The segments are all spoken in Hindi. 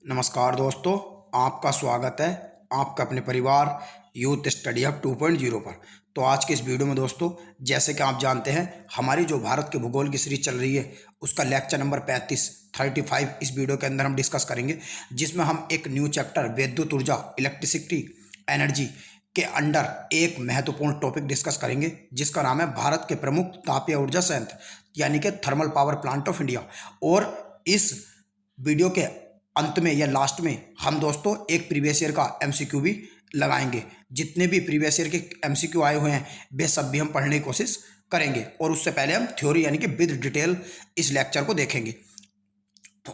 नमस्कार दोस्तों, आपका स्वागत है आपका अपने परिवार यूथ स्टडी हब 2.0 पर। तो आज के इस वीडियो में दोस्तों, जैसे कि आप जानते हैं, हमारी जो भारत के भूगोल की सीरीज चल रही है उसका लेक्चर नंबर 35 इस वीडियो के अंदर हम डिस्कस करेंगे, जिसमें हम एक न्यू चैप्टर विद्युत ऊर्जा इलेक्ट्रिसिटी एनर्जी के अंडर एक महत्वपूर्ण टॉपिक डिस्कस करेंगे, जिसका नाम है भारत के प्रमुख तापीय ऊर्जा संयंत्र यानी कि thermal power plant of India. और इस वीडियो के अंत में या लास्ट में हम दोस्तों एक प्रीवियस ईयर का एमसीक्यू भी लगाएंगे। जितने भी प्रीवियस ईयर के एमसीक्यू आए हुए हैं वे सब भी हम पढ़ने की कोशिश करेंगे, और उससे पहले हम थ्योरी यानी कि विद डिटेल इस लेक्चर को देखेंगे।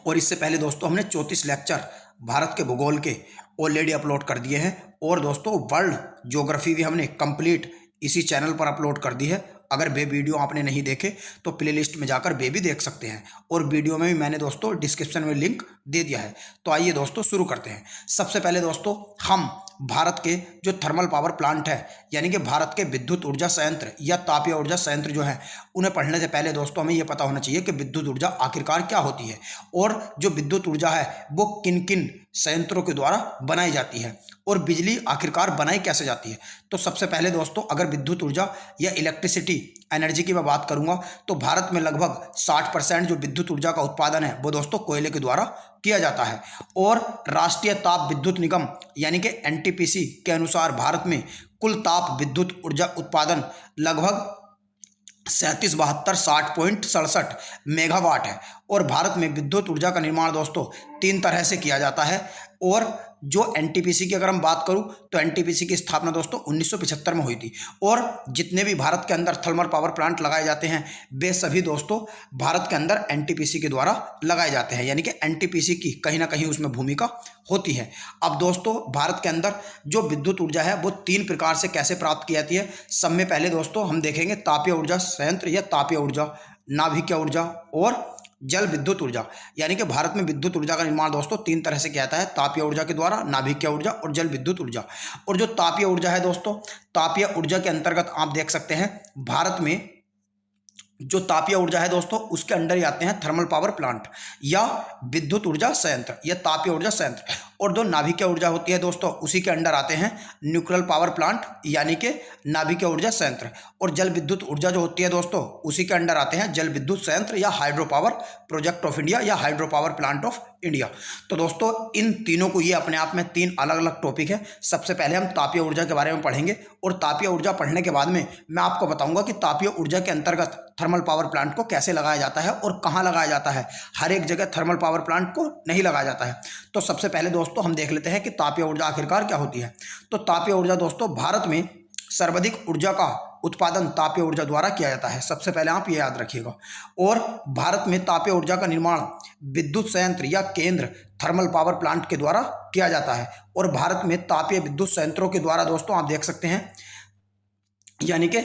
और इससे पहले दोस्तों हमने 34 लेक्चर भारत के भूगोल के ऑलरेडी अपलोड कर दिए हैं, और दोस्तों वर्ल्ड ज्योग्राफी भी हमने कंप्लीट इसी चैनल पर अपलोड कर दी है। अगर वे वीडियो आपने नहीं देखे तो प्लेलिस्ट में जाकर वे भी देख सकते हैं, और वीडियो में भी मैंने दोस्तों डिस्क्रिप्शन में लिंक दे दिया है। तो आइए दोस्तों शुरू करते हैं। सबसे पहले दोस्तों हम भारत के जो थर्मल पावर प्लांट है यानी कि भारत के विद्युत ऊर्जा संयंत्र या तापीय ऊर्जा संयंत्र जो है, उन्हें पढ़ने से पहले दोस्तों हमें यह पता होना चाहिए कि विद्युत ऊर्जा आखिरकार क्या होती है, और जो विद्युत ऊर्जा है वो किन किन संयंत्रों के द्वारा बनाई जाती है, और बिजली आखिरकार बनाई कैसे जाती है। तो सबसे पहले दोस्तों अगर विद्युत ऊर्जा या इलेक्ट्रिसिटी एनर्जी की मैं बात करूंगा तो भारत में लगभग 60% जो विद्युत ऊर्जा का उत्पादन है वो दोस्तों कोयले के द्वारा किया जाता है। और राष्ट्रीय ताप विद्युत निगम यानी कि एनटीपीसी के अनुसार भारत में कुल ताप विद्युत ऊर्जा उत्पादन लगभग 37 72 60.67 मेगावाट है। और भारत में विद्युत ऊर्जा का निर्माण दोस्तों 3 तरह से किया जाता है। और जो एनटीपीसी की अगर हम बात करूं तो एनटीपीसी की स्थापना दोस्तों 1975 में हुई थी, और जितने भी भारत के अंदर थर्मल पावर प्लांट लगाए जाते हैं वे सभी दोस्तों भारत के अंदर एनटीपीसी के द्वारा लगाए जाते हैं, यानी कि एनटीपीसी की कहीं ना कहीं उसमें भूमिका होती है। अब दोस्तों भारत के अंदर जो विद्युत ऊर्जा है वो 3 प्रकार से कैसे प्राप्त की जाती है। सब में पहले दोस्तों हम देखेंगे तापीय ऊर्जा संयंत्र या तापीय ऊर्जा, नाभिकीय ऊर्जा और जल विद्युत ऊर्जा। यानी कि भारत में विद्युत ऊर्जा का निर्माण दोस्तों 3 तरह से किया जाता है, तापीय ऊर्जा के द्वारा, नाभिकीय ऊर्जा और जल विद्युत ऊर्जा। और जो तापीय ऊर्जा है दोस्तों, तापीय ऊर्जा के अंतर्गत आप देख सकते हैं भारत में जो तापीय ऊर्जा है दोस्तों उसके अंडर ही आते हैं थर्मल पावर प्लांट या विद्युत ऊर्जा संयंत्र या तापीय ऊर्जा संयंत्र। और जो नाभिकीय ऊर्जा होती है दोस्तों उसी के अंडर आते हैं न्यूक्लियर पावर प्लांट यानी कि नाभिकीय ऊर्जा संयंत्र। और जल विद्युत ऊर्जा जो होती है दोस्तों उसी के अंडर आते हैं जल विद्युत संयंत्र या hydro power project of India या hydro power plant of India. तो दोस्तों इन तीनों को, ये अपने आप में 3 अलग अलग टॉपिक है। सबसे पहले हम तापीय ऊर्जा के बारे में पढ़ेंगे, और तापीय ऊर्जा पढ़ने के बाद में मैं आपको बताऊंगा कि तापीय ऊर्जा के अंतर्गत थर्मल पावर प्लांट को कैसे लगाया जाता है और कहाँ लगाया जाता है। हर एक जगह थर्मल पावर प्लांट को नहीं लगाया जाता है। तो सबसे पहले दोस्तों हम देख लेते हैं कि तापीय ऊर्जा आखिरकार क्या होती है। तो तापीय ऊर्जा दोस्तों, भारत में सर्वाधिक ऊर्जा का उत्पादन तापीय ऊर्जा द्वारा किया जाता है। सबसे पहले आप ये याद रखिएगा। और भारत में तापीय ऊर्जा का निर्माण विद्युत संयंत्र या केंद्र थर्मल पावर प्लांट के द्वारा किया जाता है। और भारत में तापीय विद्युत संयंत्रों के द्वारा दोस्तों आप देख सकते हैं यानी कि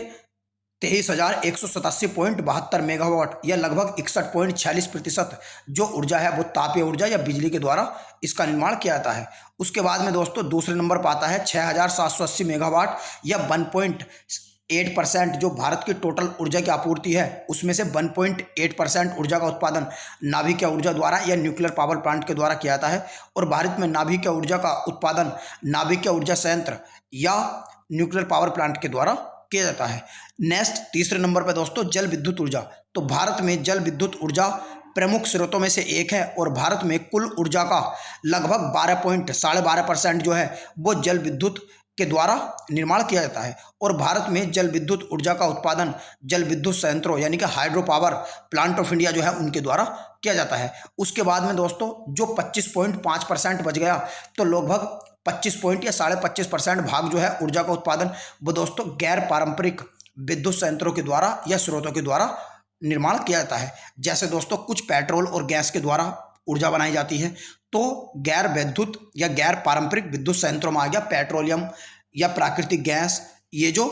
23,187.72 मेगावाट या लगभग 61.46% जो ऊर्जा है वो तापीय ऊर्जा या बिजली के द्वारा इसका निर्माण किया जाता है। उसके बाद में दोस्तों दूसरे नंबर पर आता है 6,780 मेगावाट या 1.8% जो भारत की टोटल ऊर्जा की आपूर्ति है उसमें से 1.8% ऊर्जा का उत्पादन नाभिकीय ऊर्जा द्वारा या न्यूक्लियर पावर प्लांट के द्वारा किया जाता है। और भारत में नाभिकीय ऊर्जा का उत्पादन नाभिकीय ऊर्जा संयंत्र या न्यूक्लियर पावर प्लांट के द्वारा किया जाता है। नेक्स्ट तीसरे नंबर पर दोस्तों जल विद्युत ऊर्जा। तो भारत में जल विद्युत ऊर्जा प्रमुख स्रोतों में से एक है, और भारत में कुल ऊर्जा का लगभग 12.12% जो है वो जल विद्युत के द्वारा निर्माण किया जाता है। और भारत में जल विद्युत ऊर्जा का उत्पादन जल विद्युत संयंत्रों यानी कि hydro power plant of India जो है उनके द्वारा किया जाता है। उसके बाद में दोस्तों जो 25.5% बच गया, तो लगभग 25 पॉइंट या 25.5% भाग जो है ऊर्जा का उत्पादन वो दोस्तों गैर पारंपरिक विद्युत संयंत्रों के द्वारा या स्रोतों के द्वारा निर्माण किया जाता है। जैसे दोस्तों कुछ पेट्रोल और गैस के द्वारा ऊर्जा बनाई जाती है, तो गैर विद्युत या गैर पारंपरिक विद्युत संयंत्रों में आ गया पेट्रोलियम या प्राकृतिक गैस, ये जो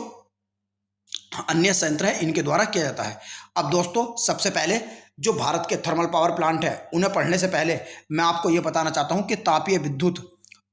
अन्य संयंत्र है इनके द्वारा किया जाता है। अब दोस्तों सबसे पहले जो भारत के थर्मल पावर प्लांट है उन्हें पढ़ने से पहले मैं आपको ये बताना चाहता हूँ कि तापीय विद्युत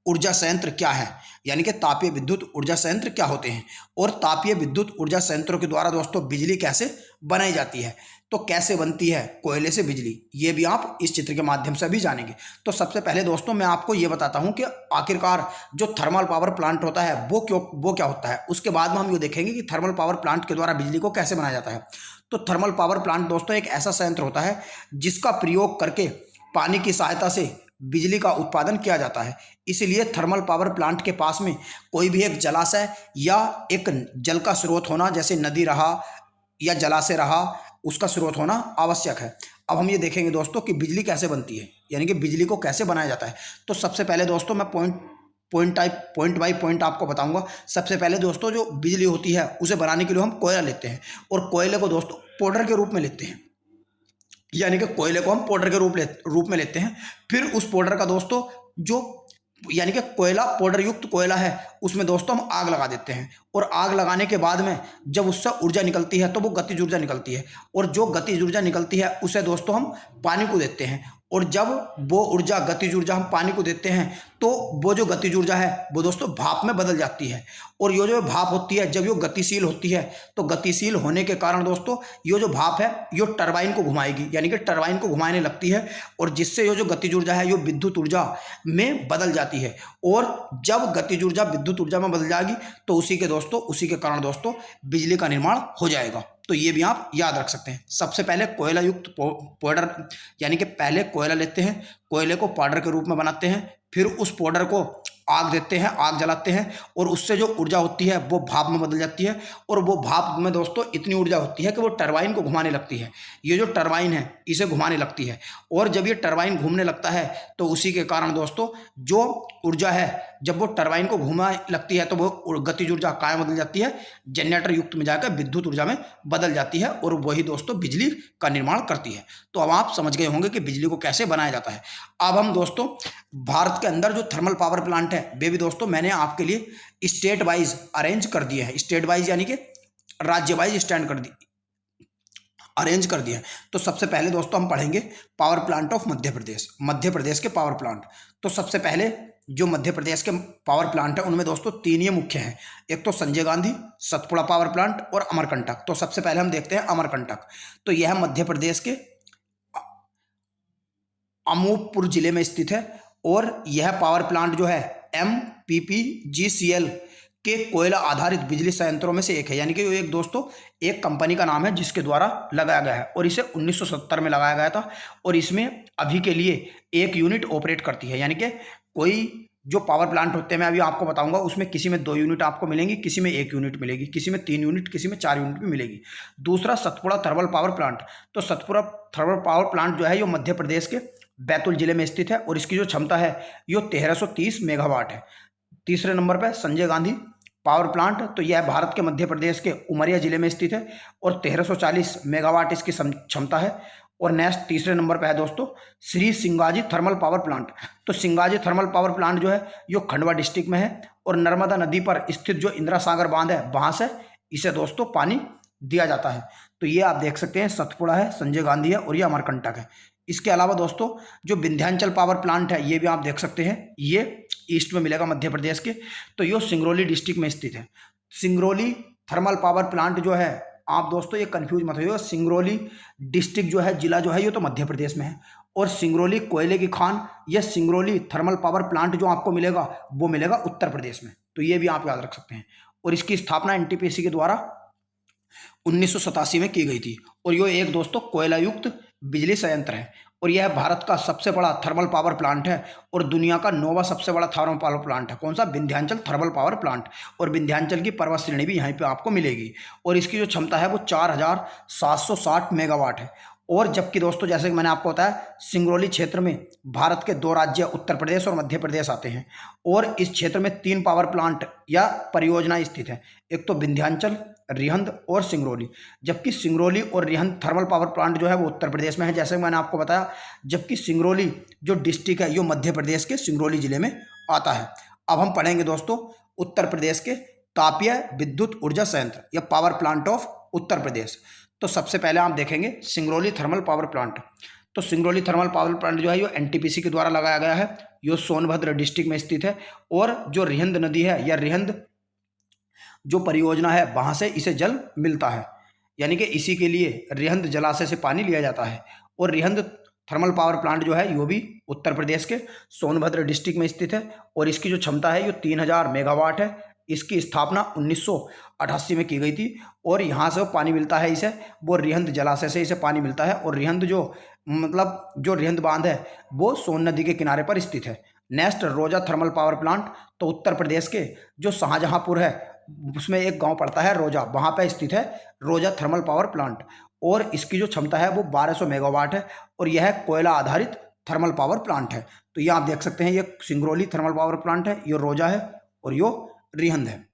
ऊर्जा संयंत्र क्या है, यानी कि तापीय विद्युत ऊर्जा संयंत्र क्या होते हैं और तापीय विद्युत ऊर्जा संयंत्रों के द्वारा दोस्तों बिजली कैसे बनाई जाती है। तो कैसे बनती है कोयले से बिजली, ये भी आप इस चित्र के माध्यम से भी जानेंगे। तो सबसे पहले दोस्तों मैं आपको ये बताता हूँ कि आखिरकार जो थर्मल पावर प्लांट होता है वो क्या होता है। उसके बाद में हम ये देखेंगे कि थर्मल पावर प्लांट के द्वारा बिजली को कैसे बनाया जाता है। तो थर्मल पावर प्लांट दोस्तों एक ऐसा संयंत्र होता है जिसका प्रयोग करके पानी की सहायता से बिजली का उत्पादन किया जाता है। इसलिए थर्मल पावर प्लांट के पास में कोई भी एक जलाशय या एक जल का स्रोत होना, जैसे नदी रहा या जलाशय रहा, उसका स्रोत होना आवश्यक है। अब हम ये देखेंगे दोस्तों कि बिजली कैसे बनती है, यानी कि बिजली को कैसे बनाया जाता है। तो सबसे पहले दोस्तों मैं पॉइंट बाय पॉइंट आपको बताऊंगा। सबसे पहले दोस्तों जो बिजली होती है उसे बनाने के लिए हम कोयला लेते हैं, और कोयले को दोस्तों पाउडर के रूप में लेते हैं, यानी कि कोयले को हम पाउडर के रूप में लेते हैं। फिर उस पाउडर का दोस्तों जो यानी कि कोयला पाउडर युक्त कोयला है उसमें दोस्तों हम आग लगा देते हैं, और आग लगाने के बाद में जब उससे ऊर्जा निकलती है तो वो गतिज ऊर्जा निकलती है, और जो गतिज ऊर्जा निकलती है उसे दोस्तों हम पानी को देते हैं। और जब वो ऊर्जा गतिज ऊर्जा हम पानी को देते हैं तो वो जो गतिज ऊर्जा है वो दोस्तों भाप में बदल जाती है। और ये जो भाप होती है जब ये गतिशील होती है तो गतिशील होने के कारण दोस्तों ये जो भाप है ये टरबाइन को घुमाएगी, यानी कि टरबाइन को घुमाने लगती है, और जिससे ये जो गतिज ऊर्जा है ये विद्युत ऊर्जा में बदल जाती है। और जब गतिज ऊर्जा विद्युत ऊर्जा में बदल जाएगी तो उसी के कारण दोस्तों बिजली का निर्माण हो जाएगा। तो ये भी आप याद रख सकते हैं। सबसे पहले कोयला युक्त पाउडर, यानी कि पहले कोयला लेते हैं, कोयले को पाउडर के रूप में बनाते हैं, फिर उस पाउडर को आग देते हैं, आग जलाते हैं, और उससे जो ऊर्जा होती है वो भाप में बदल जाती है, और वो भाप में दोस्तों इतनी ऊर्जा होती है कि वो टरबाइन को घुमाने लगती है। ये जो टरबाइन है इसे घुमाने लगती है, और जब ये टरबाइन घूमने लगता है तो उसी के कारण दोस्तों जो ऊर्जा है जब वो टरबाइन को घुमाने लगती है तो वो गतिज ऊर्जा कहाँ बदल जाती है, जनरेटर युक्त में जाकर विद्युत ऊर्जा में बदल जाती है, और वही दोस्तों बिजली का निर्माण करती है। तो अब आप समझ गए होंगे कि बिजली को कैसे बनाया जाता है। अब हम दोस्तों भारत के अंदर जो थर्मल पावर प्लांट है वे भी दोस्तों मैंने आपके लिए स्टेट वाइज अरेंज कर दिए हैं। स्टेट वाइज यानी कि राज्य वाइज अरेंज कर दिया है। तो सबसे पहले दोस्तों हम पढ़ेंगे power plant of Madhya Pradesh, Madhya Pradesh के पावर प्लांट। तो सबसे पहले जो मध्य प्रदेश के पावर प्लांट है उनमें दोस्तों तीन ये मुख्य हैं, एक तो संजय गांधी, सतपुड़ा पावर प्लांट और अमरकंटक। तो सबसे पहले हम देखते हैं अमरकंटक। तो यह मध्य प्रदेश के अनूपपुर जिले में स्थित है, और यह पावर प्लांट जो है MPPGCL के कोयला आधारित बिजली संयंत्रों में से एक है, यानी कि ये एक दोस्तों एक कंपनी का नाम है जिसके द्वारा लगाया गया है, और इसे 1970 में लगाया गया था, और इसमें अभी के लिए एक यूनिट ऑपरेट करती है। यानी कि कोई जो पावर प्लांट होते हैं मैं अभी आपको बताऊंगा उसमें किसी में 2 यूनिट आपको मिलेंगी, किसी में 1 यूनिट मिलेगी, किसी में 3 यूनिट, किसी में 4 यूनिट भी मिलेगी। दूसरा सतपुड़ा थर्मल पावर प्लांट। तो सतपुड़ा थर्मल पावर प्लांट जो है ये मध्य प्रदेश के बैतूल जिले में स्थित है, और इसकी जो क्षमता है ये 1330 मेगावाट है। तीसरे नंबर पर संजय गांधी पावर प्लांट। तो यह भारत के मध्य प्रदेश के उमरिया जिले में स्थित है, और 1340 मेगावाट इसकी क्षमता है। और नेक्स्ट तीसरे नंबर पर है दोस्तों Shri Singaji thermal power plant. तो सिंगाजी थर्मल पावर प्लांट जो है ये खंडवा डिस्ट्रिक्ट में है, और नर्मदा नदी पर स्थित जो इंदिरा सागर बांध है वहां से इसे दोस्तों पानी दिया जाता है। तो ये आप देख सकते हैं सतपुड़ा है, संजय गांधी है, और ये अमरकंटक है। इसके अलावा दोस्तों जो विंध्याचल पावर प्लांट है ये भी आप देख सकते हैं, ये ईस्ट में मिलेगा मध्य प्रदेश के। तो ये सिंगरौली डिस्ट्रिक्ट में स्थित है। सिंगरौली थर्मल पावर प्लांट जो है आप दोस्तों ये कंफ्यूज मत होइए, सिंगरौली डिस्ट्रिक्ट जो है जिला जो है ये तो मध्य प्रदेश में है, और सिंगरौली कोयले की खान या सिंगरौली थर्मल पावर प्लांट जो आपको मिलेगा वो मिलेगा उत्तर प्रदेश में। तो ये भी आप याद रख सकते हैं। और इसकी स्थापना NTPC के द्वारा 1987 में की गई थी, और ये एक दोस्तों कोयला युक्त बिजली संयंत्र है, और यह भारत का सबसे बड़ा थर्मल पावर प्लांट है, और दुनिया का 9वां सबसे बड़ा थर्मल पावर प्लांट है। कौन सा? Vindhyachal thermal power plant. और विंध्याचल की पर्वत श्रेणी भी यहाँ पे आपको मिलेगी, और इसकी जो क्षमता है वो 4760 मेगावाट है। और जबकि दोस्तों जैसे कि मैंने आपको बताया सिंगरौली क्षेत्र में भारत के 2 राज्य उत्तर प्रदेश और मध्य प्रदेश आते हैं, और इस क्षेत्र में 3 पावर प्लांट या परियोजनाएं स्थित हैं, एक तो विंध्याचल, रिहंद और सिंगरौली। जबकि सिंगरौली और रिहंद थर्मल पावर प्लांट जो है वो उत्तर प्रदेश में है, जैसे मैंने आपको बताया। जबकि सिंगरौली जो डिस्ट्रिक्ट है ये मध्य प्रदेश के सिंगरौली जिले में आता है। अब हम पढ़ेंगे दोस्तों उत्तर प्रदेश के तापीय विद्युत ऊर्जा संयंत्र या power plant of Uttar Pradesh. तो सबसे पहले आप देखेंगे सिंगरौली थर्मल पावर प्लांट। तो सिंगरौली थर्मल पावर प्लांट जो है ये NTPC के द्वारा लगाया गया है, ये सोनभद्र डिस्ट्रिक्ट में स्थित है, और जो रिहंद नदी है या रिहंद जो परियोजना है वहां से इसे जल मिलता है। यानी कि इसी के लिए रिहंद जलाशय से पानी लिया जाता है। और रिहंद थर्मल पावर प्लांट जो है यो भी उत्तर प्रदेश के सोनभद्र डिस्ट्रिक्ट में स्थित है और इसकी जो क्षमता है यो 3000 मेगावाट है। इसकी स्थापना 1988 में की गई थी और यहाँ से पानी मिलता है इसे, वो रिहंद जलाशय से इसे पानी मिलता है। और रिहंद जो रिहंद बांध है वो सोन नदी के किनारे पर स्थित है। नेक्स्ट रोजा थर्मल पावर प्लांट, तो उत्तर प्रदेश के जो शाहजहांपुर है उसमें एक गांव पड़ता है रोजा, वहाँ पर स्थित है रोजा थर्मल पावर प्लांट और इसकी जो क्षमता है वो 1200 मेगावाट है और यह कोयला आधारित थर्मल पावर प्लांट है। तो ये आप देख सकते हैं, ये सिंगरौली थर्मल पावर प्लांट है, ये रोजा है और ये रिहंद है।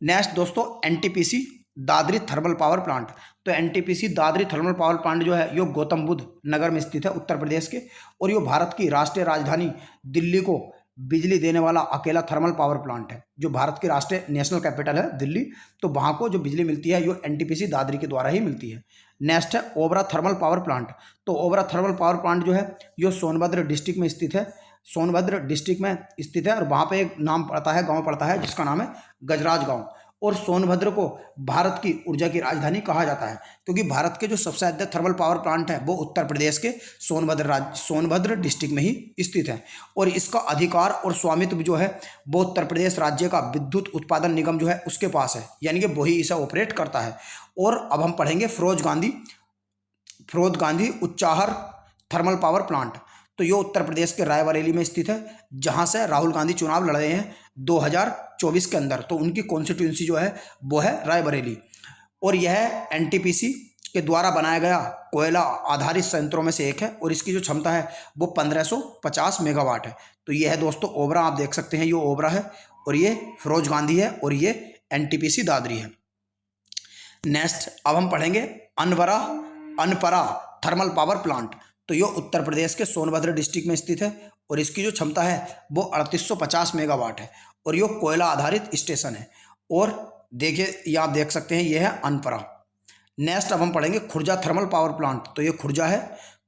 नेक्स्ट दोस्तों NTPC Dadri thermal power plant, तो NTPC Dadri thermal power plant जो है यो गौतम बुद्ध नगर में स्थित है उत्तर प्रदेश के और यो भारत की राष्ट्रीय राजधानी दिल्ली को बिजली देने वाला अकेला थर्मल पावर प्लांट है। जो भारत की राष्ट्रीय नेशनल कैपिटल है दिल्ली, तो वहाँ को जो बिजली मिलती है यो एनटीपीसी दादरी के द्वारा ही मिलती है। नेक्स्ट है ओबरा थर्मल पावर प्लांट, तो ओबरा थर्मल पावर प्लांट जो है यो सोनभद्र डिस्ट्रिक्ट में स्थित है, सोनभद्र डिस्ट्रिक्ट में स्थित है और वहाँ पे एक नाम पड़ता है, गांव पड़ता है जिसका नाम है गजराज गांव। और सोनभद्र को भारत की ऊर्जा की राजधानी कहा जाता है क्योंकि भारत के जो सबसे अधिक थर्मल पावर प्लांट है वो उत्तर प्रदेश के सोनभद्र डिस्ट्रिक्ट में ही स्थित है और इसका अधिकार और स्वामित्व जो है वो उत्तर प्रदेश राज्य का विद्युत उत्पादन निगम जो है उसके पास है, यानी कि वही इसे ऑपरेट करता है। और अब हम पढ़ेंगे Firoz Gandhi Unchahar thermal power plant, तो ये उत्तर प्रदेश के रायबरेली में स्थित है जहां से राहुल गांधी चुनाव लड़ रहे हैं 2024 के अंदर, तो उनकी कॉन्स्टिट्यूंसी जो है वो है रायबरेली। और यह एनटीपीसी के द्वारा बनाया गया कोयला आधारित संयंत्रों में से एक है और इसकी जो क्षमता है वो 1550 मेगावाट है। तो ये है दोस्तों ओबरा, आप देख सकते हैं ये ओबरा है और ये फिरोज गांधी है और ये एनटीपीसी दादरी है। नेक्स्ट अब हम पढ़ेंगे अनपरा थर्मल पावर प्लांट, तो ये उत्तर प्रदेश के सोनभद्र डिस्ट्रिक्ट में स्थित है और इसकी जो क्षमता है वो 3850 मेगावाट है और ये कोयला आधारित स्टेशन है। और देखिए ये आप देख सकते हैं ये है अनपरा। नेक्स्ट अब हम पढ़ेंगे खुर्जा थर्मल पावर प्लांट, तो ये खुर्जा है।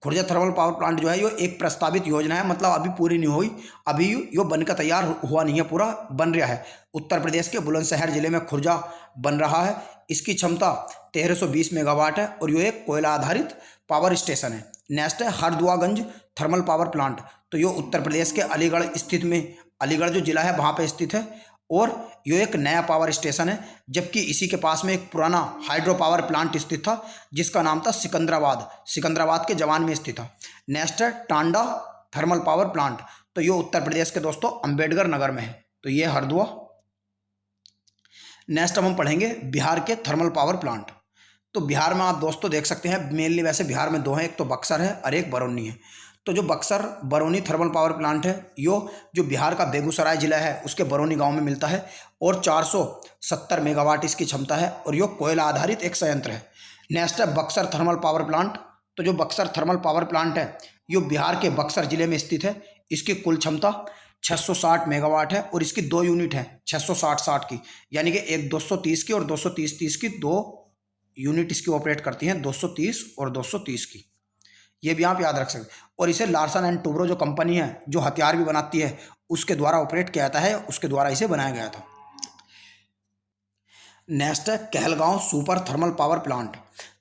खुर्जा थर्मल पावर प्लांट जो है ये एक प्रस्तावित योजना है, मतलब अभी पूरी नहीं हुई, अभी ये बनकर तैयार हुआ नहीं है, पूरा बन रहा है। उत्तर प्रदेश के बुलंदशहर जिले में खुर्जा बन रहा है। इसकी क्षमता 1320 मेगावाट है और ये एक कोयला आधारित पावर स्टेशन है। नेक्स्ट है हरदुआगंज थर्मल पावर प्लांट, तो ये उत्तर प्रदेश के अलीगढ़ जो जिला है वहाँ पर स्थित है और ये एक नया पावर स्टेशन है, जबकि इसी के पास में एक पुराना हाइड्रो पावर प्लांट स्थित था जिसका नाम था सिकंदराबाद के जवान में स्थित था। नेक्स्ट है टांडा थर्मल पावर प्लांट, तो ये उत्तर प्रदेश के दोस्तों अंबेडकर नगर में है, तो ये हरदुआ। नेक्स्ट अब हम पढ़ेंगे बिहार के थर्मल पावर प्लांट, तो बिहार में आप दोस्तों देख सकते हैं मेनली वैसे बिहार में दो हैं, एक तो बक्सर है और एक बरौनी है। तो जो Buxar Barauni thermal power plant है यो जो बिहार का बेगूसराय जिला है उसके बरौनी गांव में मिलता है और 470 मेगावाट इसकी क्षमता है और यो कोयला आधारित एक संयंत्र है। नेक्स्ट है बक्सर थर्मल पावर प्लांट, तो जो बक्सर थर्मल पावर प्लांट है यो बिहार के बक्सर जिले में स्थित है। इसकी कुल क्षमता 660 मेगावाट है और इसकी दो यूनिट है 660 की, यानी कि एक 230 की और 230 की, दो यूनिट इसकी ऑपरेट करती हैं 230 और 230 की, ये भी आप याद रख सकते। और इसे लार्सन एंड टूब्रो जो कंपनी है जो हथियार भी बनाती है उसके द्वारा ऑपरेट किया जाता है, उसके द्वारा इसे बनाया गया था। नेक्स्ट है Kahalgaon super thermal power plant,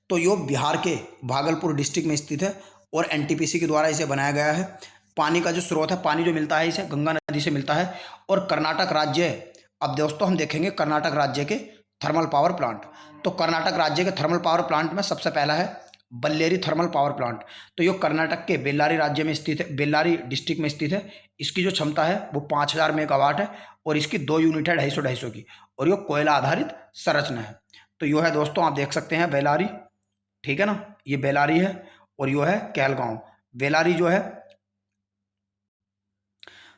तो ये बिहार के भागलपुर डिस्ट्रिक्ट में स्थित है और एनटीपीसी के द्वारा इसे बनाया गया है। पानी का जो स्रोत है, पानी जो मिलता है इसे गंगा नदी से मिलता है और कर्नाटक राज्य, अब दोस्तों हम देखेंगे कर्नाटक राज्य के थर्मल पावर प्लांट, तो कर्नाटक राज्य के थर्मल पावर प्लांट में सबसे पहला है बल्लेरी थर्मल पावर प्लांट, तो ये कर्नाटक के बेल्लारी राज्य में स्थित है, बेल्लारी डिस्ट्रिक्ट में स्थित है। इसकी जो क्षमता है वो 5000 मेगावाट है और इसकी दो यूनिट है 250 की और ये कोयला आधारित संरचना है। तो ये है दोस्तों आप देख सकते हैं बेल्लारी, ठीक है ना, ये बेल्लारी है और ये है कहलगांव। बेल्लारी जो है,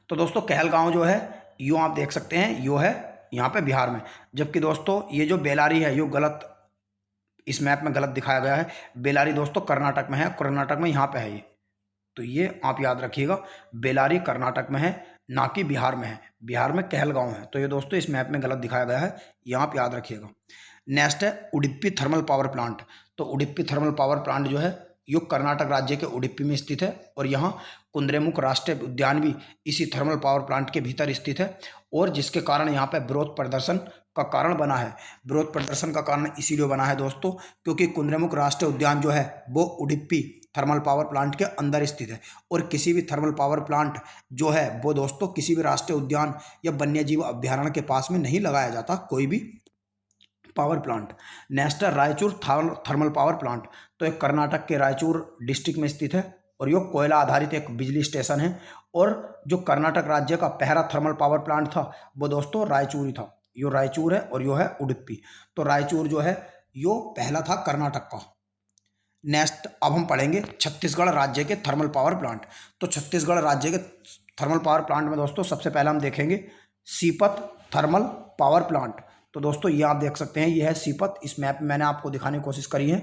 तो दोस्तों कहलगांव जो है यूँ आप देख सकते हैं यो है यहाँ पे बिहार में, जबकि दोस्तों ये जो बेल्लारी है यो गलत, इस मैप में गलत दिखाया गया है। बेल्लारी दोस्तों कर्नाटक में है, कर्नाटक में यहाँ पे है ये, तो ये आप याद रखिएगा बेल्लारी कर्नाटक में है ना कि बिहार में है, बिहार में कहलगांव है। तो ये दोस्तों इस मैप में गलत दिखाया गया है, यहाँ आप याद रखिएगा। नेक्स्ट है उडुपी थर्मल पावर प्लांट, तो उडुपी थर्मल पावर प्लांट जो है ये कर्नाटक राज्य के उडुपी में स्थित है और यहाँ कुंद्रेमुख राष्ट्रीय उद्यान भी इसी थर्मल पावर प्लांट के भीतर स्थित है और जिसके कारण यहाँ पे विरोध प्रदर्शन का कारण बना है। विरोध प्रदर्शन का कारण इसीलिए बना है दोस्तों क्योंकि कुद्रेमुख राष्ट्रीय उद्यान जो है वो उडुपी थर्मल पावर प्लांट के अंदर स्थित है, और किसी भी थर्मल पावर प्लांट जो है वो दोस्तों किसी भी राष्ट्रीय उद्यान या वन्यजीव अभ्यारण्य के पास में नहीं लगाया जाता कोई भी पावर प्लांट। नेक्स्ट है रायचूर थर्मल पावर प्लांट। तो एक कर्नाटक के रायचूर डिस्ट्रिक्ट में स्थित है और यह कोयला आधारित एक बिजली स्टेशन है। और जो कर्नाटक राज्य का पहला थर्मल पावर प्लांट था वो दोस्तों रायचूर ही था। यो रायचूर है और यो है उडुपी। तो रायचूर जो है यो पहला था कर्नाटक का। नेक्स्ट अब हम पढ़ेंगे छत्तीसगढ़ राज्य के थर्मल पावर प्लांट। तो छत्तीसगढ़ राज्य के थर्मल पावर प्लांट में दोस्तों सबसे पहले हम देखेंगे सीपत थर्मल पावर प्लांट। तो दोस्तों ये आप देख सकते हैं, ये है सीपत। इस मैप में मैंने आपको दिखाने की कोशिश करी है।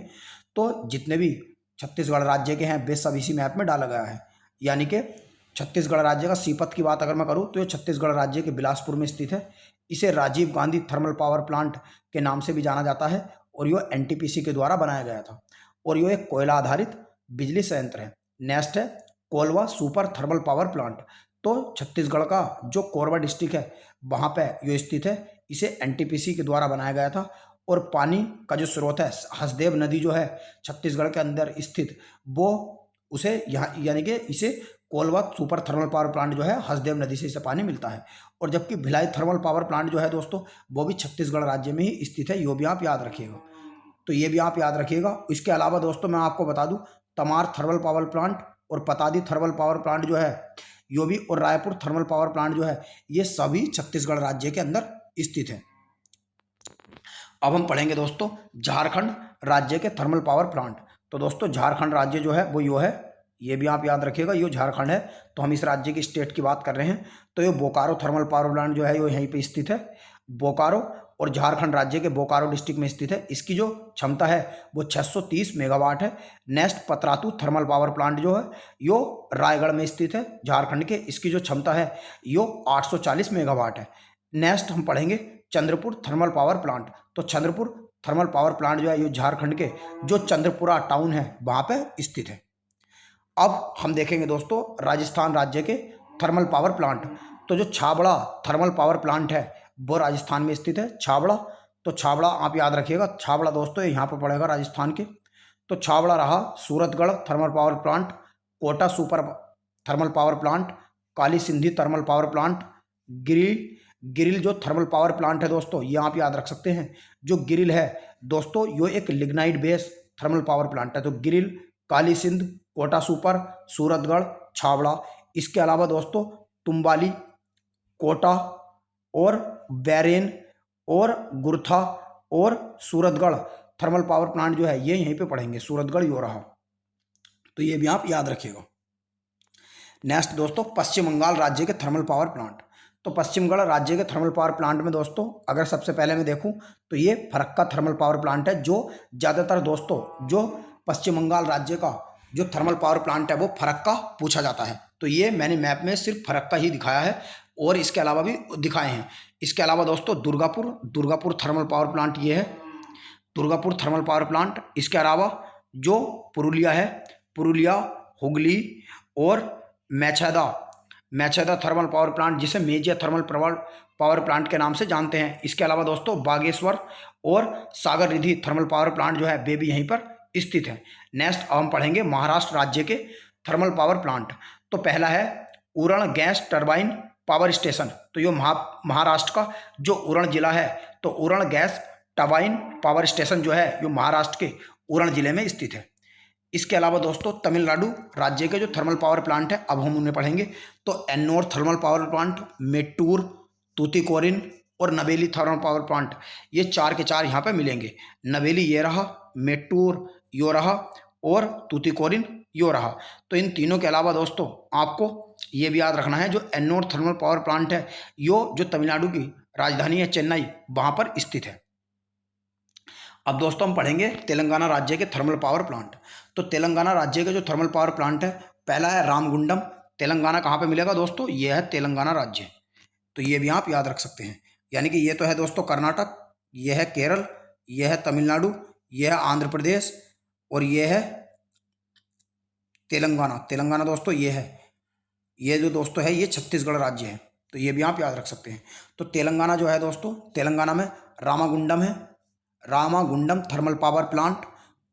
तो जितने भी छत्तीसगढ़ राज्य के हैं वे सब इसी मैप में डाला गया है। यानी कि छत्तीसगढ़ राज्य का सीपत की बात अगर मैं करूँ तो ये छत्तीसगढ़ राज्य के बिलासपुर में स्थित है। इसे Rajiv Gandhi thermal power plant के नाम से भी जाना जाता है और यह एनटीपीसी के द्वारा बनाया गया था और यह एक कोयला आधारित बिजली संयंत्र है। नेक्स्ट है Kolwa super thermal power plant. तो छत्तीसगढ़ का जो कोरबा डिस्ट्रिक्ट है वहाँ पे ये स्थित है। इसे एनटीपीसी के द्वारा बनाया गया था और पानी का जो स्रोत है हसदेव नदी जो है छत्तीसगढ़ के अंदर स्थित, वो उसे यहाँ यानी कि इसे Kolwa super thermal power plant जो है हसदेव नदी से इसे पानी मिलता है। और जबकि भिलाई थर्मल पावर प्लांट जो है दोस्तों वो भी छत्तीसगढ़ राज्य में ही स्थित है। यो भी आप याद रखिएगा। तो ये भी आप याद रखिएगा। इसके अलावा दोस्तों मैं आपको बता दूं तमार थर्मल पावर प्लांट और पतादी थर्मल पावर प्लांट जो है यो भी, और रायपुर थर्मल पावर प्लांट जो है ये सभी छत्तीसगढ़ राज्य के अंदर स्थित है। अब हम पढ़ेंगे दोस्तों झारखंड राज्य के थर्मल पावर प्लांट। तो दोस्तों झारखंड राज्य जो है वो यो है, ये भी आप याद रखिएगा, यो झारखंड है। तो हम इस राज्य की स्टेट की बात कर रहे हैं। तो ये बोकारो थर्मल पावर प्लांट जो है यो यहीं पे स्थित है, बोकारो, और झारखंड राज्य के बोकारो डिस्ट्रिक्ट में स्थित है। इसकी जो क्षमता है वो 630 मेगावाट है। Next Patratu thermal power plant जो है यो रायगढ़ में स्थित है झारखंड के। इसकी जो क्षमता है यो 840 मेगावाट है। नेक्स्ट हम पढ़ेंगे चंद्रपुर थर्मल पावर प्लांट। तो चंद्रपुर थर्मल पावर प्लांट जो है ये झारखंड के जो चंद्रपुरा टाउन है वहाँ पे स्थित है। अब हम देखेंगे दोस्तों राजस्थान राज्य के थर्मल पावर प्लांट। तो जो छाबड़ा थर्मल पावर प्लांट है वो राजस्थान में स्थित है, छाबड़ा। तो छाबड़ा आप याद रखिएगा, छाबड़ा दोस्तों यहाँ पर पड़ेगा राजस्थान के। तो छाबड़ा रहा Suratgarh thermal power plant, Kota super thermal power plant, Kali Sindh thermal power plant, Giral जो थर्मल पावर प्लांट है दोस्तों ये आप याद रख सकते हैं। जो गिरिल है दोस्तों ये एक lignite base thermal power plant है। तो गिरिल, काली सिंध, कोटा सुपर, सूरतगढ़, छाबड़ा। इसके अलावा दोस्तों तुम्बाली, कोटा और बैरेन और गुरथा और सूरतगढ़ थर्मल पावर प्लांट जो है ये यहीं पे पढ़ेंगे, सूरतगढ़ यो रहा। तो ये भी आप याद रखिएगा। नेक्स्ट दोस्तों पश्चिम बंगाल राज्य के थर्मल पावर प्लांट। तो पश्चिम बंगाल राज्य के थर्मल पावर प्लांट में दोस्तों अगर सबसे पहले मैं देखूं तो ये फरक्का थर्मल पावर प्लांट है। जो ज़्यादातर दोस्तों जो पश्चिम बंगाल राज्य का जो थर्मल पावर प्लांट है वो फरक्का पूछा जाता है। तो ये मैंने मैप में सिर्फ फरक्का ही दिखाया है और इसके अलावा भी दिखाए हैं। इसके अलावा दोस्तों दुर्गापुर थर्मल पावर प्लांट ये है, दुर्गापुर थर्मल पावर प्लांट। इसके अलावा जो पुरुलिया है, पुरुलिया, हुगली और मैछेदा थर्मल पावर प्लांट जिसे मेजिया थर्मल पावर प्लांट के नाम से जानते हैं। इसके अलावा दोस्तों बागेश्वर और सागर रिधि थर्मल पावर प्लांट जो है वे भी यहीं पर स्थित है। नेक्स्ट अब हम पढ़ेंगे महाराष्ट्र राज्य के थर्मल पावर प्लांट। तो पहला है Uran gas turbine power station. तो ये महाराष्ट्र का जो उरण जिला है तो Uran gas turbine power station जो है ये महाराष्ट्र के उरण जिले में स्थित है। इसके अलावा दोस्तों तमिलनाडु राज्य के जो थर्मल पावर प्लांट है अब हम उन्हें पढ़ेंगे। तो Ennore thermal power plant, Mettur, Tuticorin और नवेली थर्मल पावर प्लांट, ये 4 के 4 यहाँ पे मिलेंगे। नवेली ये रहा, मेट्टूर यो रहा और तूतीकोरिन यो रहा। तो इन तीनों के अलावा दोस्तों आपको ये भी याद रखना है जो एन्नोर थर्मल पावर प्लांट है यो जो तमिलनाडु की राजधानी है चेन्नई वहाँ पर स्थित है। अब दोस्तों हम पढ़ेंगे तेलंगाना राज्य के थर्मल पावर प्लांट। तो तेलंगाना राज्य के जो थर्मल पावर प्लांट है पहला है रामगुंडम। तेलंगाना कहाँ पे मिलेगा दोस्तों, ये है तेलंगाना राज्य। तो ये भी आप याद रख सकते हैं। यानी कि ये तो है दोस्तों कर्नाटक, ये है केरल, ये है तमिलनाडु, ये है आंध्र प्रदेश और ये है तेलंगाना। तेलंगाना दोस्तों ये है, ये जो दोस्तों है ये छत्तीसगढ़ राज्य है। तो ये भी आप याद रख सकते हैं। तो तेलंगाना जो है दोस्तों, तेलंगाना में रामागुंडम है, Ramagundam thermal power plant,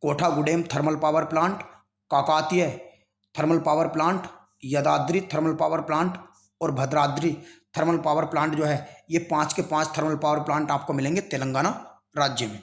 Kothagudem thermal power plant, Kakatiya thermal power plant, Yadadri thermal power plant और भद्राद्री थर्मल पावर प्लांट जो है, ये 5 के 5 थर्मल पावर प्लांट आपको मिलेंगे तेलंगाना राज्य में।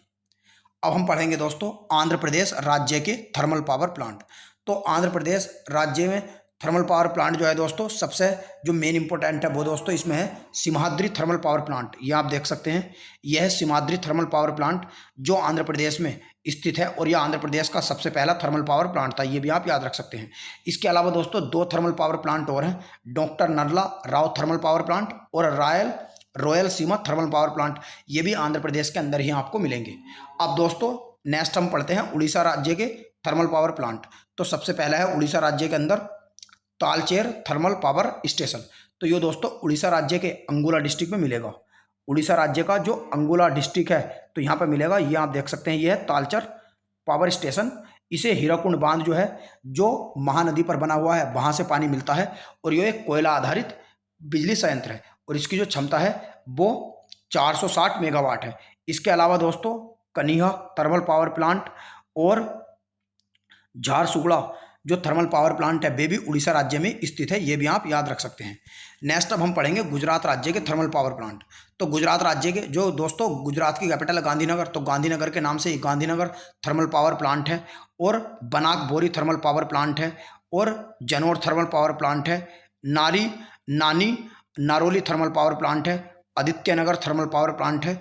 अब हम पढ़ेंगे दोस्तों आंध्र प्रदेश राज्य के थर्मल पावर प्लांट। तो आंध्र प्रदेश राज्य में थर्मल पावर प्लांट जो है दोस्तों, सबसे जो मेन इंपॉर्टेंट है वो दोस्तों इसमें है सिमाद्री थर्मल पावर प्लांट। ये आप देख सकते हैं, यह है सिमाद्री थर्मल पावर प्लांट जो आंध्र प्रदेश में स्थित है, और यह आंध्र प्रदेश का सबसे पहला थर्मल पावर प्लांट था। ये भी आप याद रख सकते हैं। इसके अलावा दोस्तों 2 थर्मल पावर प्लांट और हैं, doctor Narla Rao thermal power plant और रॉयल सीमा थर्मल पावर प्लांट। ये भी आंध्र प्रदेश के अंदर ही आपको मिलेंगे। अब दोस्तों नेक्स्ट हम पढ़ते हैं उड़ीसा राज्य के थर्मल पावर प्लांट। तो सबसे पहला है उड़ीसा राज्य के अंदर तालचेर थर्मल पावर स्टेशन। तो ये दोस्तों उड़ीसा राज्य के अंगुला डिस्ट्रिक्ट में मिलेगा। उड़ीसा राज्य का जो अंगुला डिस्ट्रिक्ट है तो यहाँ पर मिलेगा। ये आप देख सकते हैं, ये है तालचेर पावर स्टेशन। इसे हीराकुंड बांध जो है, जो महानदी पर बना हुआ है, वहाँ से पानी मिलता है, और ये एक कोयला आधारित बिजली संयंत्र है, और इसकी जो क्षमता है वो 460 मेगावाट है। इसके अलावा दोस्तों कनिहा थर्मल पावर प्लांट और झारसुगड़ा जो थर्मल पावर प्लांट है वे भी उड़ीसा राज्य में स्थित है। ये भी आप याद रख सकते हैं। नेक्स्ट अब हम पढ़ेंगे गुजरात राज्य के थर्मल पावर प्लांट। तो गुजरात राज्य के जो दोस्तों गुजरात की कैपिटल है गांधीनगर, तो गांधीनगर के नाम से ही गांधीनगर थर्मल पावर प्लांट है, और बनाक बोरी थर्मल पावर प्लांट है, और जनौर थर्मल पावर प्लांट है, नानी नारोली थर्मल पावर प्लांट है, आदित्यनगर थर्मल पावर प्लांट है,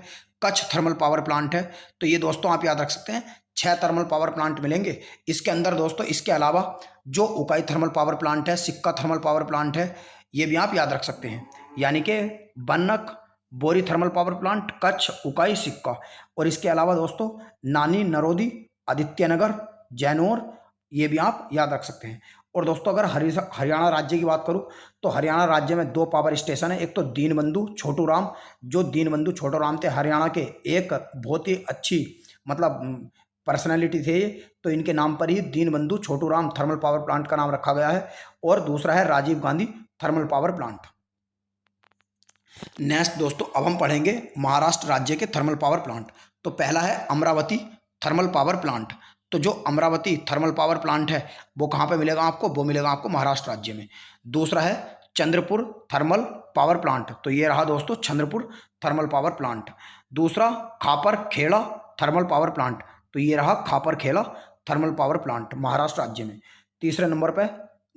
कच्छ थर्मल पावर प्लांट है। तो ये दोस्तों आप याद रख सकते हैं, 6 थर्मल पावर प्लांट मिलेंगे इसके अंदर दोस्तों। इसके अलावा जो उकाई थर्मल पावर प्लांट है, सिक्का थर्मल पावर प्लांट है, ये भी आप याद रख सकते हैं। यानी कि बनक बोरी thermal power plant, Kutch, Ukai, सिक्का, और इसके अलावा दोस्तों नानी नरोदी, आदित्यनगर, जैनौर, ये भी आप याद रख सकते हैं। और दोस्तों अगर हरियाणा राज्य की बात करूं तो हरियाणा राज्य में 2 पावर स्टेशन है। एक तो दीनबंधु छोटू राम, जो दीनबंधु छोटू राम थे हरियाणा के एक बहुत ही अच्छी मतलब पर्सनैलिटी थे, तो इनके नाम पर ही Deenbandhu Chhotu Ram thermal power plant का नाम रखा गया है। और दूसरा है Rajiv Gandhi thermal power plant. Next दोस्तों अब हम पढ़ेंगे महाराष्ट्र राज्य के थर्मल पावर प्लांट। तो पहला है अमरावती थर्मल पावर प्लांट। तो जो अमरावती थर्मल पावर प्लांट है वो कहाँ पे मिलेगा आपको? वो मिलेगा आपको महाराष्ट्र राज्य में। दूसरा है चंद्रपुर थर्मल पावर प्लांट। तो ये रहा दोस्तों चंद्रपुर थर्मल पावर प्लांट। दूसरा Khaparkheda thermal power plant. तो ये रहा Khaparkheda thermal power plant Maharashtra राज्य में। तीसरे नंबर पे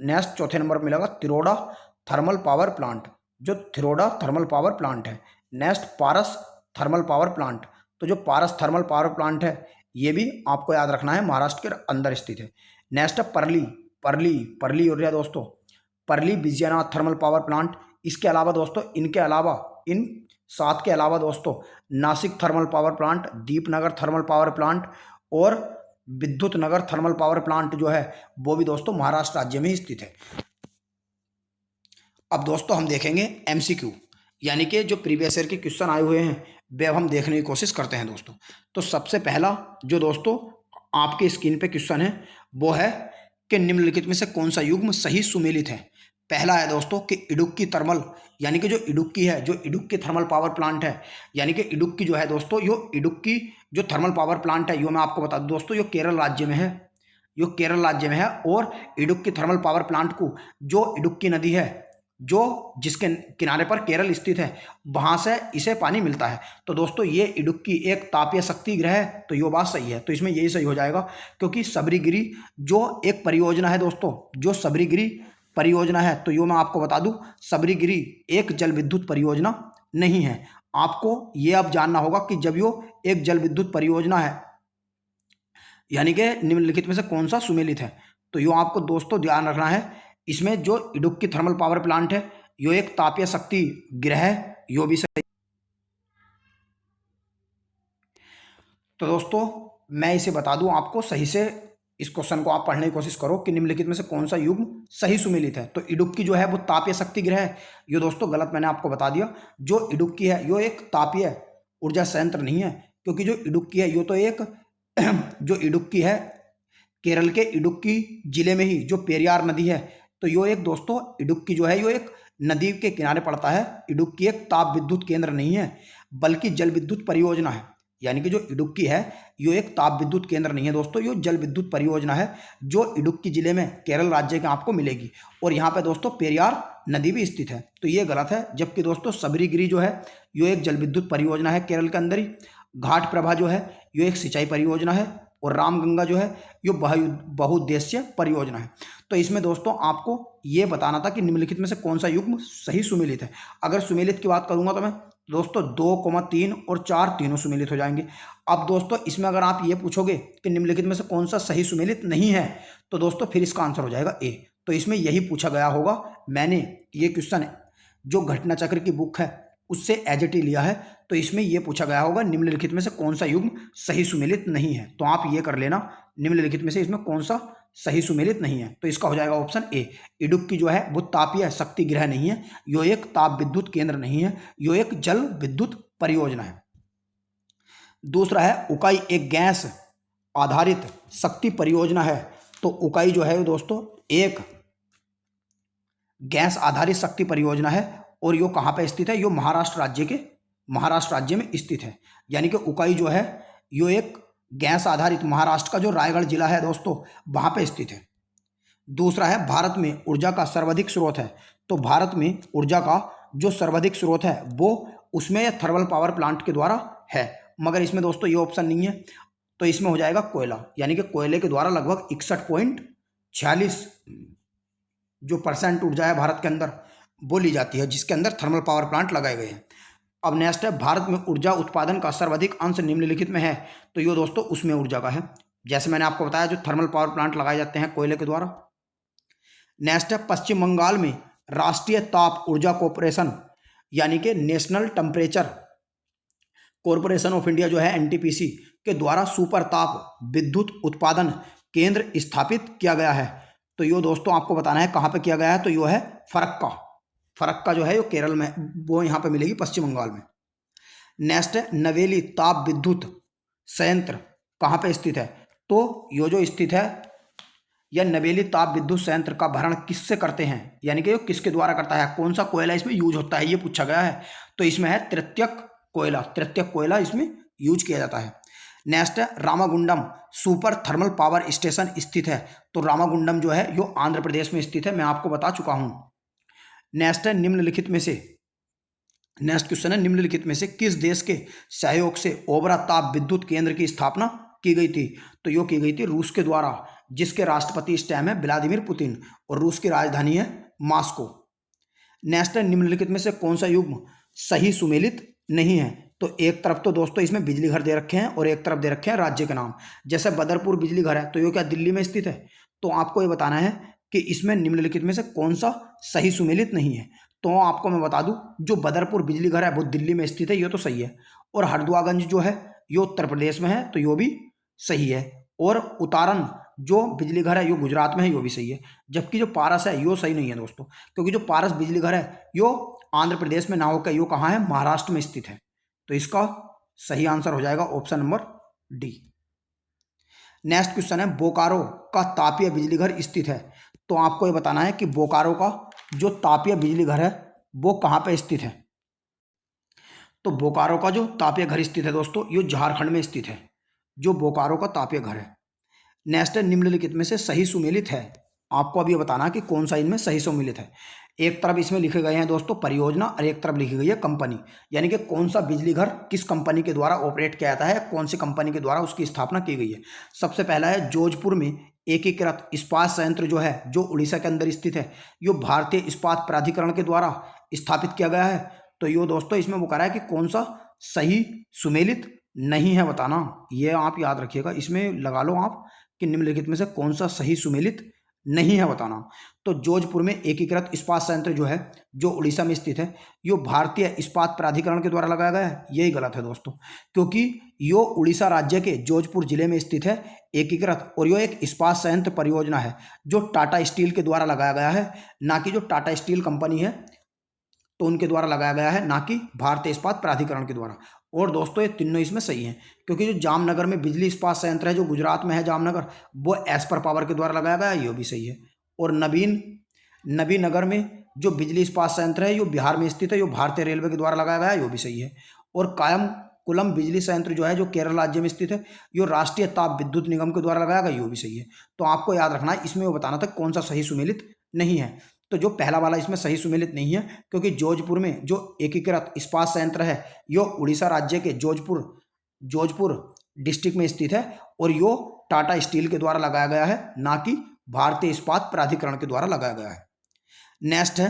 नेक्स्ट चौथे नंबर पर मिलेगा तिरोडा थर्मल पावर प्लांट, जो तिरोडा थर्मल पावर प्लांट है। नेक्स्ट पारस थर्मल पावर प्लांट। तो जो पारस थर्मल पावर प्लांट है ये भी आपको याद रखना है, महाराष्ट्र के अंदर स्थित है। नेक्स्ट है परली हो रहा दोस्तों, परली बिजयनाथ थर्मल पावर प्लांट। इसके अलावा दोस्तों इन 7 के अलावा दोस्तों Nashik thermal power plant, Deepnagar thermal power plant और विद्युत नगर थर्मल पावर प्लांट जो है वो भी दोस्तों महाराष्ट्र राज्य में ही स्थित है। अब दोस्तों हम देखेंगे एमसीक्यू, यानी कि जो प्रीवियस ईयर के क्वेश्चन आए हुए हैं वे अब हम देखने की कोशिश करते हैं दोस्तों। तो सबसे पहला जो दोस्तों आपके स्क्रीन पे क्वेश्चन है वो है कि निम्नलिखित में से कौन सा युग्म सही सुमेलित है। पहला है दोस्तों कि इडुक्की थर्मल, यानी कि जो इडुक्की है, जो इडुक्की थर्मल पावर प्लांट है, यानी कि इडुक्की जो है दोस्तों, यो इडुक्की जो थर्मल पावर प्लांट है यो मैं आपको बता दूं दोस्तों, यो केरल राज्य में है, यो केरल राज्य में है। और इडुक्की थर्मल पावर प्लांट को जो इडुक्की नदी है जो जिसके किनारे पर केरल स्थित है वहां से इसे पानी मिलता है। तो दोस्तों ये इडुक्की एक तापीय शक्ति ग्रह है, तो ये बात सही है। तो इसमें यही सही हो जाएगा, क्योंकि सबरीगिरी जो एक परियोजना है दोस्तों, जो सबरीगिरी परियोजना है, तो यो मैं आपको बता दूं सबरीगिरी एक जल विद्युत परियोजना नहीं है। आपको ये अब जानना होगा कि जब यो एक जल विद्युत परियोजना है यानी कि निम्नलिखित में से कौन सा सुमेलित है, तो यो आपको दोस्तों ध्यान रखना है। इसमें जो इडुक्की थर्मल पावर प्लांट है यो एक तापीय शक्ति गृह है, यो भी सही। तो दोस्तों मैं इसे बता दूं आपको सही से, इस क्वेश्चन को आप पढ़ने की कोशिश करो कि निम्नलिखित में से कौन सा युग्म सही सुमेलित है। तो इडुक्की जो है वो तापीय शक्ति गृह है, ये दोस्तों गलत मैंने आपको बता दिया। जो इडुक्की है यो एक तापीय ऊर्जा संयंत्र नहीं है, क्योंकि जो इडुक्की है यो तो एक जो इडुक्की है केरल के इडुक्की जिले में ही जो पेरियार नदी है, तो यो एक दोस्तों इडुक्की जो है यो एक नदी के किनारे पड़ता है। इडुक्की एक ताप विद्युत केंद्र नहीं है बल्कि जल विद्युत परियोजना है। यानी कि जो इडुक्की है यो एक ताप विद्युत केंद्र नहीं है दोस्तों, यो जल विद्युत परियोजना है जो इडुक्की जिले में केरल राज्य के आपको मिलेगी। और यहाँ पे दोस्तों पेरियार नदी भी स्थित है, तो ये गलत है। जबकि दोस्तों सबरीगिरी जो है यो एक जल विद्युत परियोजना है केरल के अंदर ही। घाट प्रभा जो है यो एक सिंचाई परियोजना है। और रामगंगा जो है यो बहुउद्देश्य परियोजना है। तो इसमें दोस्तों आपको ये बताना था कि निम्नलिखित में से कौन सा युग्म सही सुमेलित है। अगर सुमेलित की बात करूंगा तो मैं दोस्तों 2, 3 और 4 तीनों सुमेलित हो जाएंगे। अब दोस्तों इसमें अगर आप ये पूछोगे कि निम्नलिखित में से कौन सा सही सुमेलित नहीं है, तो दोस्तों फिर इसका आंसर हो जाएगा ए। तो इसमें यही पूछा गया होगा। मैंने ये क्वेश्चन जो घटना चक्र की बुक है उससे एज इट लिया है, तो इसमें यह पूछा गया होगा निम्नलिखित में से कौन सा युग्म सही सुमेलित नहीं है। तो आप ये कर लेना, निम्नलिखित में से इसमें कौन सा सही सुमेलित नहीं है। तो इसका हो जाएगा ऑप्शन ए। इडुक्की जो है वो तापीय शक्ति गृह नहीं है, यो एक ताप विद्युत केंद्र नहीं है, यो एक जल विद्युत परियोजना है। दूसरा है उकाई एक गैस आधारित शक्ति परियोजना है। तो उकाई जो है दोस्तों एक गैस आधारित शक्ति परियोजना है और यो कहाँ पे स्थित है, यो महाराष्ट्र राज्य में स्थित है। यानी कि उकाई जो है यो एक गैस आधारित महाराष्ट्र का जो रायगढ़ जिला है दोस्तों वहां पे स्थित है। दूसरा है भारत में ऊर्जा का सर्वाधिक स्रोत है। तो भारत में ऊर्जा का जो सर्वाधिक स्रोत है वो उसमें थर्मल पावर प्लांट के द्वारा है, मगर इसमें दोस्तों ये ऑप्शन नहीं है। तो इसमें हो जाएगा कोयला, यानी कि कोयले के द्वारा लगभग 61.46 जो % ऊर्जा है भारत के अंदर वो ली जाती है, जिसके अंदर थर्मल पावर प्लांट लगाए गए हैं। अब नेक्स्ट है भारत में ऊर्जा उत्पादन का सर्वाधिक अंश निम्नलिखित में है। तो ये दोस्तों उसमें ऊर्जा का है, जैसे मैंने आपको बताया जो थर्मल पावर प्लांट लगाए जाते हैं कोयले के द्वारा। नेक्स्ट है पश्चिम बंगाल में राष्ट्रीय ताप ऊर्जा कॉर्पोरेशन यानी कि national temperature corporation of India जो है एनटीपीसी के द्वारा सुपर ताप विद्युत उत्पादन केंद्र स्थापित किया गया है। तो यो दोस्तों आपको बताना है कहाँ पे किया गया है। तो यो है फरक्का जो है यो केरल में, वो यहाँ पे मिलेगी पश्चिम बंगाल में। नेक्स्ट है नवेली ताप विद्युत संयंत्र कहाँ पे स्थित है। तो यो जो स्थित है यह नवेली ताप विद्युत संयंत्र का भरण किससे करते हैं, यानी कि यो किसके द्वारा करता है, कौन सा कोयला इसमें यूज होता है, ये पूछा गया है। तो इसमें है तृतीयक कोयला इसमें यूज किया जाता है। नेक्स्ट है Ramagundam super thermal power station स्थित है। तो रामागुंडम जो है यो आंध्र प्रदेश में स्थित है, मैं आपको बता चुका हूं। नेक्स्ट है नेक्स्ट क्वेश्चन है निम्नलिखित में से किस देश के सहयोग से ओबरा ताप विद्युत केंद्र की स्थापना की गई थी। तो यो की गई थी रूस के द्वारा, जिसके राष्ट्रपति इस टाइम है व्लादिमीर पुतिन और रूस की राजधानी है मॉस्को। नेक्स्ट है निम्नलिखित में से कौन सा युग्म सही सुमेलित नहीं है। तो एक तरफ तो दोस्तों इसमें बिजली घर दे रखे हैं और एक तरफ दे रखे हैं राज्य के नाम, जैसे बदरपुर बिजली घर है तो ये क्या दिल्ली में स्थित है। तो आपको ये बताना है कि इसमें निम्नलिखित में से कौन सा सही सुमेलित नहीं है। तो आपको मैं बता दूं जो बदरपुर बिजली घर है वो दिल्ली में स्थित है, ये तो सही है। और हरदुआगंज जो है ये उत्तर प्रदेश में है, तो यो भी सही है। और उतारन जो बिजली घर है यो गुजरात में है, यो भी सही है। जबकि जो पारस है यो सही नहीं है दोस्तों, क्योंकि जो पारस बिजली घर है यो आंध्र प्रदेश में ना होकर यो कहाँ है, महाराष्ट्र में स्थित है। तो इसका सही आंसर हो जाएगा option number D. Next question है बोकारो का तापीय बिजली घर स्थित है। तो आपको ये बताना है कि बोकारो का जो तापीय बिजली घर है वो कहाँ पे स्थित है। तो बोकारो का जो तापीय घर स्थित है दोस्तों ये झारखंड में स्थित है, जो बोकारो का तापीय घर है। नेक्स्ट है निम्नलिखित में से सही सुमेलित है। आपको अब ये बताना है कि कौन सा इनमें सही सुमेलित है। एक तरफ इसमें लिखे गए हैं दोस्तों परियोजना और एक तरफ लिखी गई है कंपनी, यानी कि कौन सा बिजली घर किस कंपनी के द्वारा ऑपरेट किया जाता है, कौन सी कंपनी के द्वारा उसकी स्थापना की गई है। सबसे पहला है जोधपुर में एकीकृत इस्पात संयंत्र जो है जो उड़ीसा के अंदर स्थित है, यो भारतीय इस्पात प्राधिकरण के द्वारा स्थापित किया गया है। तो यो दोस्तों इसमें वो कह रहा है कि कौन सा सही सुमेलित नहीं है बताना, ये आप याद रखिएगा। इसमें लगा लो आप कि निम्नलिखित में से कौन सा सही सुमेलित नहीं है बताना। तो जोधपुर में एकीकृत इस्पात संयंत्र जो है जो उड़ीसा में स्थित है यो भारतीय इस्पात प्राधिकरण के द्वारा लगाया गया है, यही गलत है दोस्तों, क्योंकि यो उड़ीसा राज्य के जोधपुर जिले में स्थित है एकीकृत, और यो एक इस्पात संयंत्र परियोजना है जो टाटा स्टील के द्वारा लगाया गया है, ना कि जो टाटा स्टील कंपनी है तो उनके द्वारा लगाया गया है, ना कि भारतीय इस्पात प्राधिकरण के द्वारा। और दोस्तों ये तीनों इसमें सही हैं, क्योंकि जो जामनगर में बिजली इस्पात संयंत्र है जो गुजरात में है जामनगर, वो एस्पर पावर के द्वारा लगाया गया है, ये भी सही है। और नबीनगर में जो बिजली इस्पात संयंत्र है, यो बिहार में स्थित है, यो भारतीय रेलवे के द्वारा लगाया गया है, यो भी सही है। और कायमकुलम बिजली संयंत्र जो है, जो केरल राज्य में स्थित है, यो राष्ट्रीय ताप विद्युत निगम के द्वारा लगाया गया, यो भी सही है। तो आपको याद रखना है, इसमें वो बताना था कौन सा सही सुमेलित नहीं है। तो जो पहला वाला इसमें सही सुमेलित नहीं है, क्योंकि जोधपुर में जो एकीकृत इस्पात संयंत्र है, यो उड़ीसा राज्य के जोधपुर डिस्ट्रिक्ट में स्थित है, और यो टाटा स्टील के द्वारा लगाया गया है, ना कि भारतीय इस्पात प्राधिकरण के द्वारा लगाया गया है। नेक्स्ट है,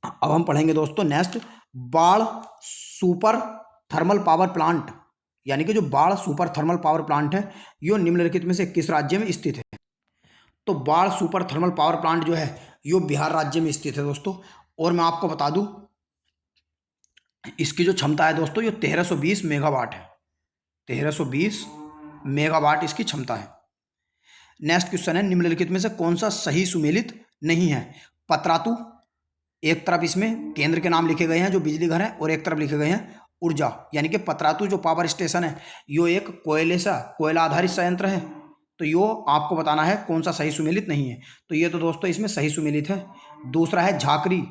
अब हम पढ़ेंगे दोस्तों नेक्स्ट, बाढ़ सुपर थर्मल पावर प्लांट, यानी कि जो बाढ़ सुपर थर्मल पावर प्लांट है, यो निम्नलिखित में से किस राज्य में स्थित है? तो बाढ़ सुपर थर्मल पावर प्लांट जो है, यो बिहार राज्य में स्थित है दोस्तों। और मैं आपको बता दूं, इसकी जो क्षमता है दोस्तों, यो 1320 मेगावाट है। 1320 मेगावाट इसकी क्षमता है। नेक्स्ट क्वेश्चन है, निम्नलिखित में से कौन सा सही सुमेलित नहीं है? पतरातू, एक तरफ इसमें केंद्र के नाम लिखे गए हैं जो बिजली घर है, और एक तरफ लिखे गए हैं ऊर्जा, यानी कि पतरातू जो पावर स्टेशन है, यो एक कोयला आधारित संयंत्र है। तो यो आपको बताना है कौन सा सही सुमेलित नहीं है। तो ये तो दोस्तों इसमें सही सुमेलित है। दूसरा है झाकरी,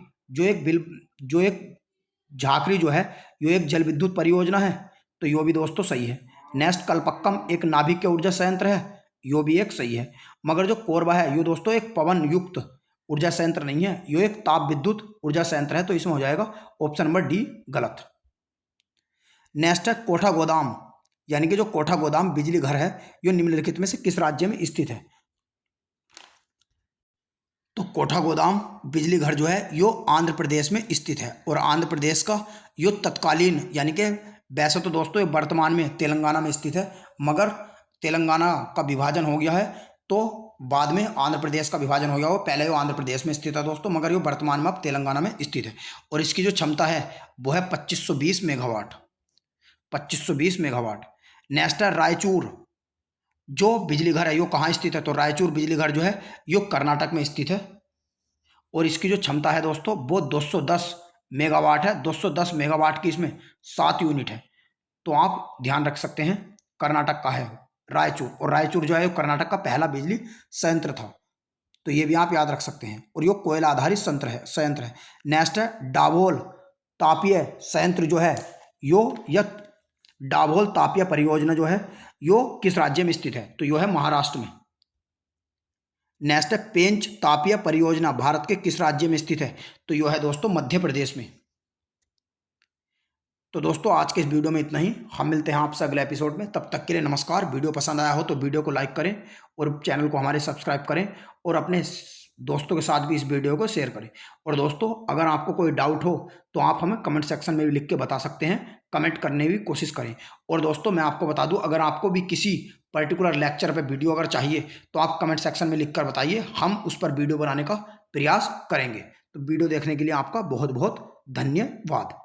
झाकरी जो है, यो एक जल विद्युत परियोजना है, तो यो भी दोस्तों सही है। नेक्स्ट, कलपक्कम एक नाभिकीय ऊर्जा संयंत्र है, यो भी एक सही है। मगर जो कोरबा है, यो दोस्तों एक पवन युक्त ऊर्जा संयंत्र नहीं है, यो एक ताप विद्युत ऊर्जा संयंत्र है, तो इसमें हो जाएगा ऑप्शन नंबर डी गलत। नेक्स्ट है कोठा गोदाम, यानी कि जो कोठा गोदाम बिजली घर है, यो निम्नलिखित में से किस राज्य में स्थित है? तो कोठा गोदाम बिजली घर जो है, यो आंध्र प्रदेश में स्थित है, और आंध्र प्रदेश का यो तत्कालीन, यानी कि वैसे तो दोस्तों ये वर्तमान में तेलंगाना में स्थित है, मगर तेलंगाना का विभाजन हो गया है, तो बाद में आंध्र प्रदेश का विभाजन हो गया हो। पहले वो आंध्र प्रदेश में स्थित है दोस्तों, मगर ये वर्तमान में अब तेलंगाना में स्थित है। और इसकी जो क्षमता है वो है 2520 मेगावाट। 2520 मेगावाट। नेक्स्ट है रायचूर, जो बिजली घर है यो कहाँ स्थित है? तो रायचूर बिजली घर जो है यो कर्नाटक में स्थित है, और इसकी जो क्षमता है दोस्तों वो 210 मेगावाट है। 210 मेगावाट की इसमें 7 यूनिट है, तो आप ध्यान रख सकते हैं कर्नाटक का है रायचूर, और रायचूर जो है कर्नाटक का पहला बिजली संयंत्र था, तो ये भी आप याद रख सकते हैं। और ये कोयला आधारित संयंत्र है। नेक्स्ट है डाबोल तापीय संयंत्र जो है यह डाबोल तापीय परियोजना जो है यो किस राज्य में स्थित है? तो यो है महाराष्ट्र में। नेक्स्ट है पेंच तापीय परियोजना भारत के किस राज्य में स्थित है? तो यो है दोस्तों मध्य प्रदेश में। तो दोस्तों आज के इस वीडियो में इतना ही, हम मिलते हैं आपसे अगले एपिसोड में। तब तक के लिए नमस्कार। वीडियो पसंद आया हो तो वीडियो को लाइक करें, और चैनल को हमारे सब्सक्राइब करें, और अपने दोस्तों के साथ भी इस वीडियो को शेयर करें। और दोस्तों अगर आपको कोई डाउट हो तो आप हमें कमेंट सेक्शन में भी लिख के बता सकते हैं, कमेंट करने की कोशिश करें। और दोस्तों मैं आपको बता दूं, अगर आपको भी किसी पर्टिकुलर लेक्चर पे वीडियो अगर चाहिए तो आप कमेंट सेक्शन में लिख कर बताइए, हम उस पर वीडियो बनाने का प्रयास करेंगे। तो वीडियो देखने के लिए आपका बहुत बहुत धन्यवाद।